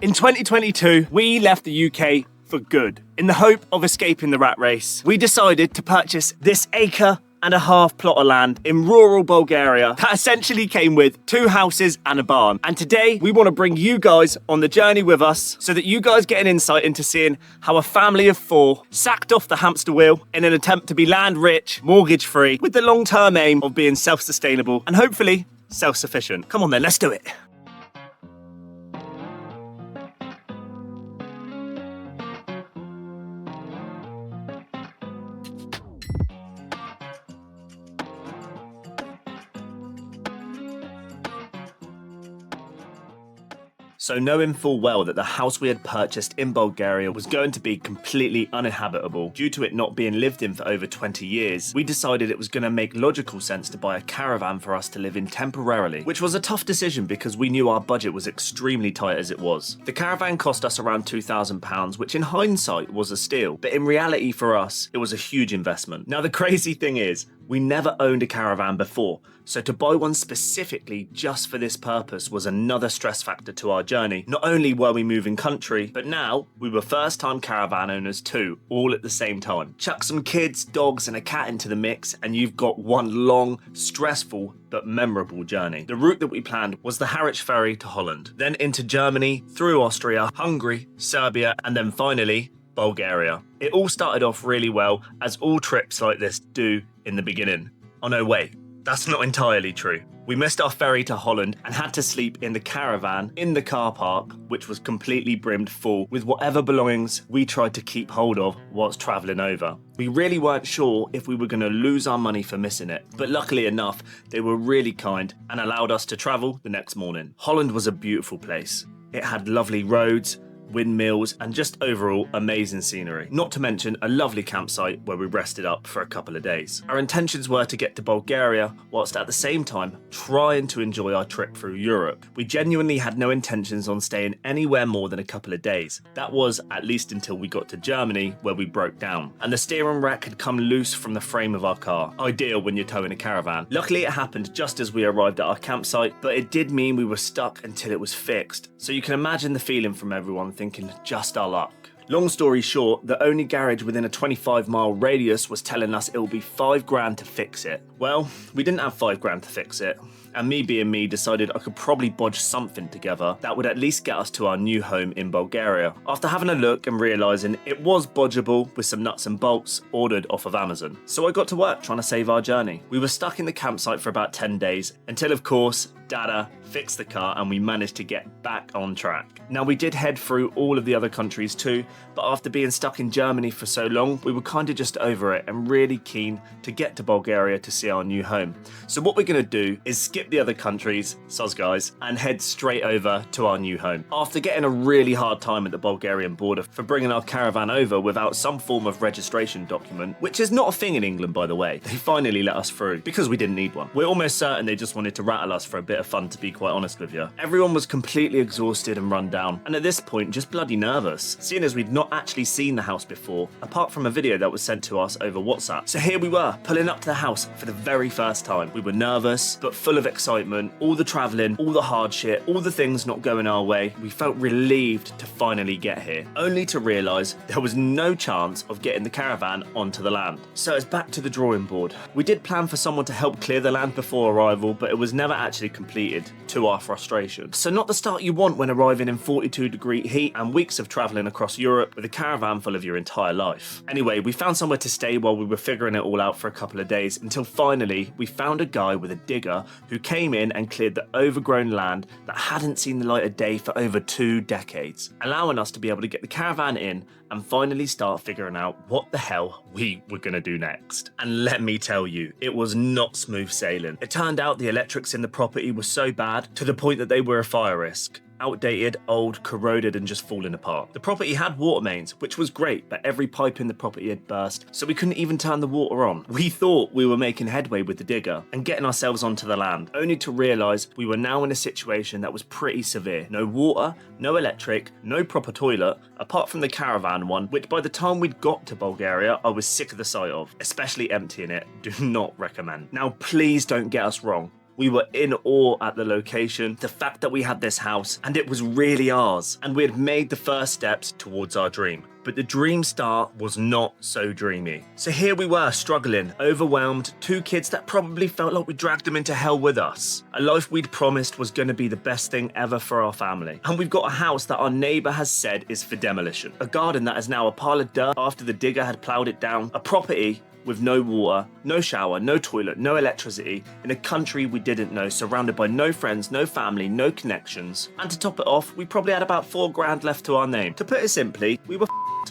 In 2022, we left the UK for good. In the hope of escaping the rat race, we decided to purchase this acre-and-a-half plot of land in rural Bulgaria that essentially came with 2 houses and a barn. And today, we want to bring you guys on the journey with us so that you guys get an insight into seeing how a family of 4 sacked off the hamster wheel in an attempt to be land rich, mortgage-free, with the long-term aim of being self-sustainable and hopefully self-sufficient. Come on then, let's do it. So knowing full well that the house we had purchased in Bulgaria was going to be completely uninhabitable due to it not being lived in for over 20 years, we decided it was going to make logical sense to buy a caravan for us to live in temporarily, which was a tough decision because we knew our budget was extremely tight as it was. The caravan cost us around £2,000, which in hindsight was a steal, but in reality for us, it was a huge investment. Now the crazy thing is, we never owned a caravan before, so to buy one specifically just for this purpose was another stress factor to our journey. Not only were we moving country, but now we were first-time caravan owners too, all at the same time. Chuck some kids, dogs and a cat into the mix and you've got one long, stressful but memorable journey. The route that we planned was the Harwich ferry to Holland, then into Germany, through Austria, Hungary, Serbia and then finally Bulgaria. It all started off really well, as all trips like this do in the beginning. Oh no, wait, that's not entirely true. We missed our ferry to Holland and had to sleep in the caravan in the car park, which was completely brimmed full with whatever belongings we tried to keep hold of whilst travelling over. We really weren't sure if we were going to lose our money for missing it, but luckily enough, they were really kind and allowed us to travel the next morning. Holland was a beautiful place. It had lovely roads, windmills and just overall amazing scenery, not to mention a lovely campsite where we rested up for a couple of days. Our intentions were to get to Bulgaria whilst at the same time trying to enjoy our trip through Europe. We genuinely had no intentions on staying anywhere more than a couple of days. That was at least until we got to Germany where we broke down and the steering rack had come loose from the frame of our car. Ideal when you're towing a caravan. Luckily it happened just as we arrived at our campsite, but it did mean we were stuck until it was fixed. So you can imagine the feeling from everyone thinking just our luck. Long story short, the only garage within a 25-mile radius was telling us it will be £5 to fix it. Well, we didn't have £5 to fix it, and me being me decided I could probably bodge something together that would at least get us to our new home in Bulgaria. After having a look and realising it was bodgeable with some nuts and bolts ordered off of Amazon. So I got to work trying to save our journey. We were stuck in the campsite for about 10 days until of course Dada fixed the car and we managed to get back on track. Now we did head through all of the other countries too, but after being stuck in Germany for so long, we were kind of just over it and really keen to get to Bulgaria to see our new home. So what we're going to do is skip the other countries, soz guys, and head straight over to our new home. After getting a really hard time at the Bulgarian border for bringing our caravan over without some form of registration document, which is not a thing in England by the way, they finally let us through because we didn't need one. We're almost certain they just wanted to rattle us for a bit of fun, to be quite honest with you. Everyone was completely exhausted and run down, and at this point just bloody nervous, seeing as we'd not actually seen the house before, apart from a video that was sent to us over WhatsApp. So here we were, pulling up to the house for the very first time. We were nervous, but full of excitement. All the travelling, all the hardship, all the things not going our way. We felt relieved to finally get here, only to realise there was no chance of getting the caravan onto the land. So it's back to the drawing board. We did plan for someone to help clear the land before arrival, but it was never actually completed, to our frustration. So not the start you want when arriving in 42-degree heat and weeks of travelling across Europe with a caravan full of your entire life. Anyway, we found somewhere to stay while we were figuring it all out for a couple of days until finally we found a guy with a digger who came in and cleared the overgrown land that hadn't seen the light of day for over 2 decades, allowing us to be able to get the caravan in and finally start figuring out what the hell we were going to do next. And let me tell you, it was not smooth sailing. It turned out the electrics in the property were so bad to the point that they were a fire risk. Outdated, old, corroded and just falling apart. The property had water mains, which was great, but every pipe in the property had burst, so we couldn't even turn the water on. We thought we were making headway with the digger and getting ourselves onto the land, only to realise we were now in a situation that was pretty severe. No water, no electric, no proper toilet, apart from the caravan one, which by the time we'd got to Bulgaria, I was sick of the sight of, especially emptying it. Do not recommend. Now please don't get us wrong. We were in awe at the location, the fact that we had this house, and it was really ours, and we had made the first steps towards our dream. But the dream start was not so dreamy. So here we were, struggling, overwhelmed, two kids that probably felt like we dragged them into hell with us. A life we'd promised was going to be the best thing ever for our family. And we've got a house that our neighbour has said is for demolition. A garden that is now a pile of dirt after the digger had ploughed it down. A property with no water, no shower, no toilet, no electricity, in a country we didn't know, surrounded by no friends, no family, no connections. And to top it off, we probably had about $4,000 left to our name. To put it simply, we were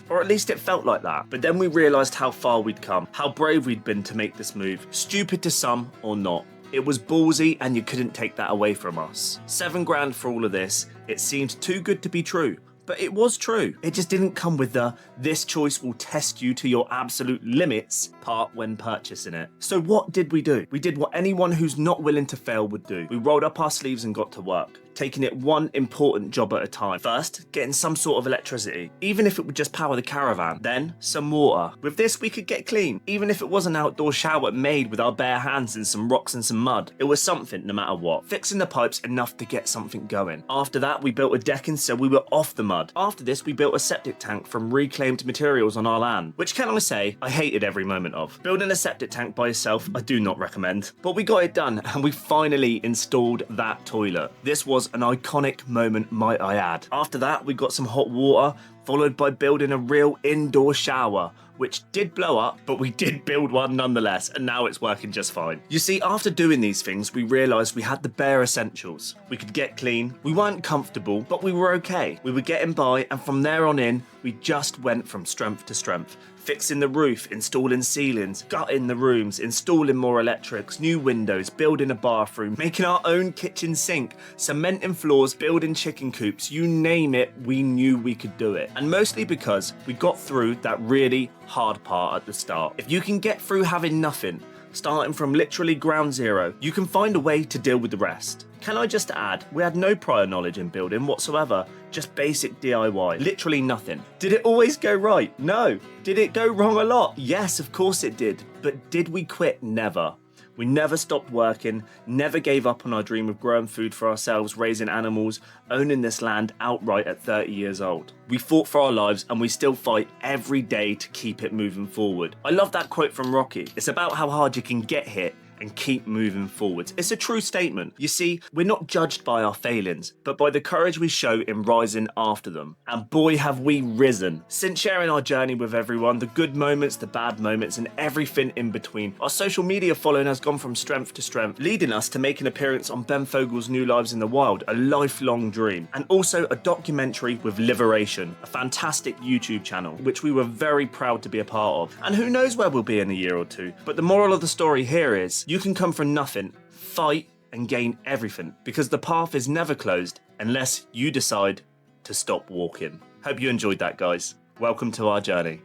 or at least it felt like that. But then we realised how far we'd come, how brave we'd been to make this move. Stupid to some or not. It was ballsy and you couldn't take that away from us. $7,000 for all of this, it seemed too good to be true. But it was true. It just didn't come with the "this choice will test you to your absolute limits" part when purchasing it. So what did we do? We did what anyone who's not willing to fail would do. We rolled up our sleeves and got to work, taking it one important job at a time. First, getting some sort of electricity, even if it would just power the caravan. Then, some water. With this, we could get clean, even if it was an outdoor shower made with our bare hands in some rocks and some mud. It was something no matter what. Fixing the pipes enough to get something going. After that, we built a decking so we were off the mud. After this, we built a septic tank from reclaimed materials on our land, which can I say, I hated every moment of. Building a septic tank by yourself, I do not recommend. But we got it done, and we finally installed that toilet. This was an iconic moment, might I add. After that, we got some hot water, followed by building a real indoor shower, which did blow up, but we did build one nonetheless, and now it's working just fine. You see, after doing these things, we realised we had the bare essentials. We could get clean, we weren't comfortable, but we were okay. We were getting by, and from there on in, we just went from strength to strength. Fixing the roof, installing ceilings, gutting the rooms, installing more electrics, new windows, building a bathroom, making our own kitchen sink, cementing floors, building chicken coops, you name it, we knew we could do it. And mostly because we got through that really hard part at the start. If you can get through having nothing, starting from literally ground zero, you can find a way to deal with the rest. Can I just add, we had no prior knowledge in building whatsoever, just basic DIY, literally nothing. Did it always go right? No. Did it go wrong a lot? Yes, of course it did. But did we quit? Never. We never stopped working, never gave up on our dream of growing food for ourselves, raising animals, owning this land outright at 30 years old. We fought for our lives and we still fight every day to keep it moving forward. I love that quote from Rocky. It's about how hard you can get hit and keep moving forwards. It's a true statement. You see, we're not judged by our failings, but by the courage we show in rising after them. And boy, have we risen. Since sharing our journey with everyone, the good moments, the bad moments, and everything in between, our social media following has gone from strength to strength, leading us to make an appearance on Ben Fogle's New Lives in the Wild, a lifelong dream, and also a documentary with Liberation, a fantastic YouTube channel, which we were very proud to be a part of. And who knows where we'll be in a year or two. But the moral of the story here is, you can come from nothing, fight, and gain everything, because the path is never closed unless you decide to stop walking. Hope you enjoyed that, guys. Welcome to our journey.